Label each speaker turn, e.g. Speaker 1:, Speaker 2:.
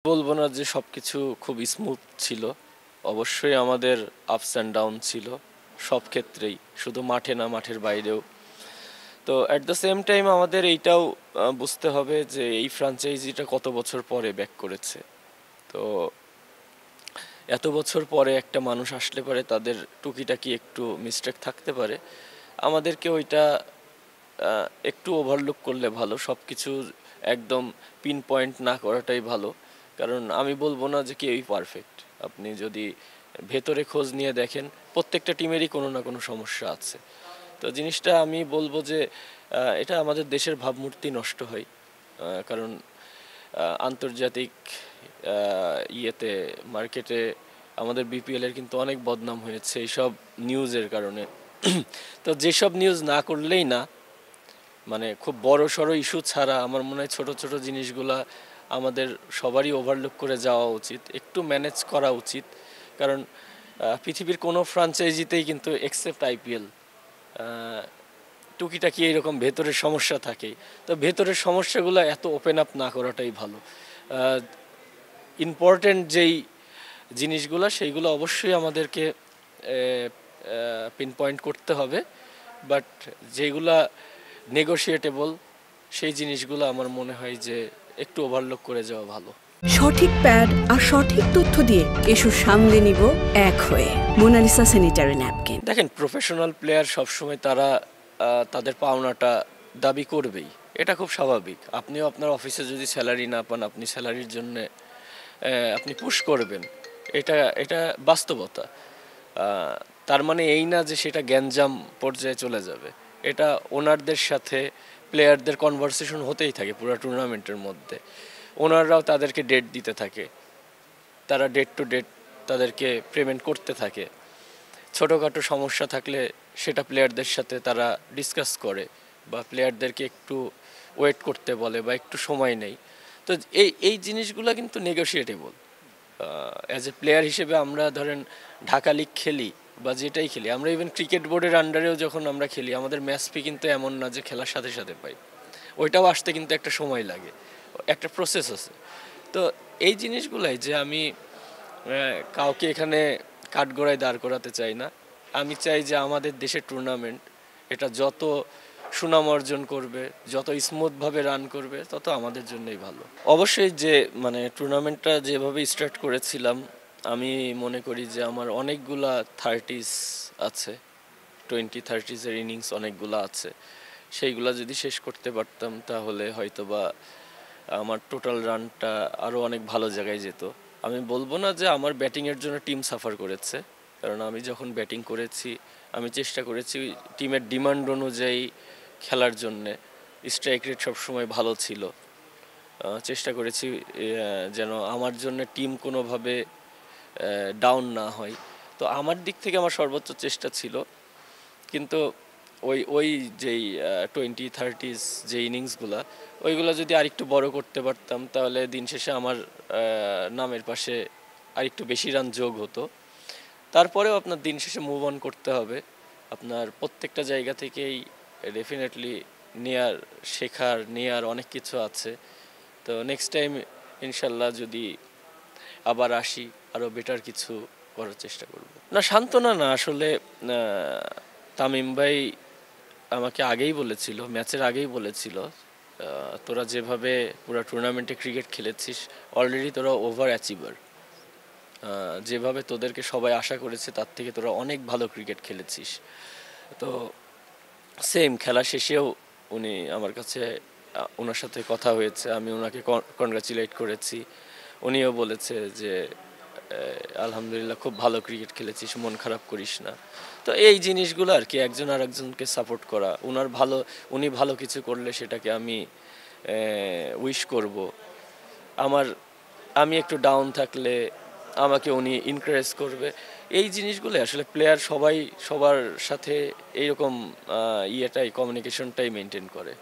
Speaker 1: বলবো না যে সবকিছু খুব স্মুথ ছিল। অবশ্যই আমাদের আপস অ্যান্ড ডাউন ছিল সব ক্ষেত্রেই, শুধু মাঠে না, মাঠের বাইরেও। তো অ্যাট দ্য সেম টাইম আমাদের এইটাও বুঝতে হবে যে এই ফ্র্যাঞ্চাইজিটা কত বছর পরে ব্যাক করেছে। তো এত বছর পরে একটা মানুষ আসলে পরে তাদের টুকিটাকি একটু মিস্টেক থাকতে পারে। আমাদেরকে ওইটা একটু ওভারলুক করলে ভালো, সব কিছু একদম পিন পয়েন্ট না করাটাই ভালো। কারণ আমি বলবো না যে কেউই পারফেক্ট। আপনি যদি ভেতরে খোঁজ নিয়ে দেখেন, প্রত্যেকটা টিমেরই কোনো না কোনো সমস্যা আছে। তো জিনিসটা আমি বলবো যে এটা আমাদের দেশের ভাবমূর্তি নষ্ট হয়। কারণ আন্তর্জাতিক ইয়েতে, মার্কেটে আমাদের বিপিএলের কিন্তু অনেক বদনাম হয়েছে এইসব নিউজের কারণে। তো যেসব নিউজ না করলেই না, মানে খুব বড় সড়ো ইস্যু ছাড়া আমার মনে হয় ছোট ছোট জিনিসগুলা আমাদের সবারই ওভারলুক করে যাওয়া উচিত, একটু ম্যানেজ করা উচিত। কারণ পৃথিবীর কোনো ফ্র্যাঞ্চাইজিতেই কিন্তু এক্সেপ্ট আইপিএল টুকিটাকি এইরকম ভেতরের সমস্যা থাকে। তো ভেতরের সমস্যাগুলো এত ওপেন আপ না করাটাই ভালো। ইম্পর্টেন্ট যেই জিনিসগুলো সেইগুলো অবশ্যই আমাদেরকে পিন পয়েন্ট করতে হবে, বাট যেগুলা নেগোশিয়েটেবল সেই জিনিসগুলো আমার মনে হয় যে একটু ওভারলুক করে যাওয়া ভালো।
Speaker 2: সঠিক প্যাড আর সঠিক তথ্য দিয়ে এসব সামলে নিব এক হয়ে। Monalisa sanitary napkin.
Speaker 1: দেখেন, প্রফেশনাল প্লেয়ার সবসময় তারা তাদের পাওনাটা দাবি করবেই, এটা খুব স্বাভাবিক। আপনিও আপনার অফিসে যদি স্যালারি না পান, আপনি স্যালারির জন্য আপনি পুশ করবেন, এটা এটা বাস্তবতা। তার মানে এই না যে সেটা গ্যাঞ্জাম পর্যায়ে চলে যাবে। এটা ওনারদের সাথে প্লেয়ারদের কনভারসেশন হতেই থাকে পুরো টুর্নামেন্টের মধ্যে। ওনাররাও তাদেরকে ডেট দিতে থাকে, তারা ডেট টু ডেট তাদেরকে পেমেন্ট করতে থাকে। ছোটোখাটো সমস্যা থাকলে সেটা প্লেয়ারদের সাথে তারা ডিসকাস করে, বা প্লেয়ারদেরকে একটু ওয়েট করতে বলে, বা একটু সময় নেই। তো এই এই জিনিসগুলো কিন্তু নেগোশিয়েটেবল। অ্যাজ এ প্লেয়ার হিসেবে আমরা ধরেন ঢাকা লিগ খেলি বা যেটাই খেলি, আমরা ইভেন ক্রিকেট বোর্ডের আন্ডারেও যখন আমরা খেলি, আমাদের ম্যাচ ফি কিন্তু এমন না যে খেলার সাথে সাথে পাই। ওইটাও আসতে কিন্তু একটা সময় লাগে, একটা প্রসেস আছে। তো এই জিনিসগুলাই যে আমি কাউকে এখানে কাঠগড়ায় দাঁড় করাতে চাই না। আমি চাই যে আমাদের দেশের টুর্নামেন্ট এটা যত সুনাম অর্জন করবে, যত স্মুথভাবে রান করবে, তত আমাদের জন্যই ভালো। অবশ্যই যে মানে টুর্নামেন্টটা যেভাবে স্টার্ট করেছিলাম, আমি মনে করি যে আমার অনেকগুলা থার্টিস আছে, 20-30s ইনিংস অনেকগুলো আছে। সেইগুলা যদি শেষ করতে পারতাম তাহলে হয়তোবা আমার টোটাল রানটা আরও অনেক ভালো জায়গায় যেত। আমি বলবো না যে আমার ব্যাটিংয়ের জন্য টিম সাফার করেছে, কারণ আমি যখন ব্যাটিং করেছি আমি চেষ্টা করেছি টিমের ডিমান্ড অনুযায়ী খেলার জন্যে। স্ট্রাইক রেট সবসময় ভালো ছিল। চেষ্টা করেছি যেন আমার জন্য টিম কোনোভাবে ডাউন না হয়। তো আমার দিক থেকে আমার সর্বোচ্চ চেষ্টা ছিল। কিন্তু ওই ওই যেই 20-30s যে ইনিংসগুলা, ওইগুলো যদি আরেকটু বড় করতে পারতাম তাহলে দিন শেষে আমার নামের পাশে আরেকটু বেশি রান যোগ হতো। তারপরেও আপনার দিন শেষে মুভ অন করতে হবে। আপনার প্রত্যেকটা জায়গা থেকেই ডেফিনেটলি নেয়ার অনেক কিছু আছে। তো নেক্সট টাইম ইনশাল্লাহ যদি আবার আসি, আরও বেটার কিছু করার চেষ্টা করব। না, সান্ত্বনা না, আসলে তামিম ভাই আমাকে আগেই বলেছিল, ম্যাচের আগেই বলেছিল, তোরা যেভাবে পুরো টুর্নামেন্টে ক্রিকেট খেলেছিস অলরেডি তোরা ওভার অ্যাচিভার। যেভাবে তোদেরকে সবাই আশা করেছে তার থেকে তোরা অনেক ভালো ক্রিকেট খেলেছিস। তো সেম খেলা শেষেও উনি আমার কাছে, ওনার সাথে কথা হয়েছে, আমি ওনাকে কনগ্রাচুলেট করেছি। উনিও বলেছে যে আলহামদুলিল্লাহ খুব ভালো ক্রিকেট খেলেছিস, মন খারাপ করিস না। তো এই জিনিসগুলো আর কি, একজন আর একজনকে সাপোর্ট করা, উনি ভালো কিছু করলে সেটাকে আমি উইশ করব। আমি একটু ডাউন থাকলে আমাকে উনি এনকারেজ করবে। এই জিনিসগুলো আসলে প্লেয়ার সবাই সবার সাথে এইরকম কমিউনিকেশনটাই মেনটেন করে।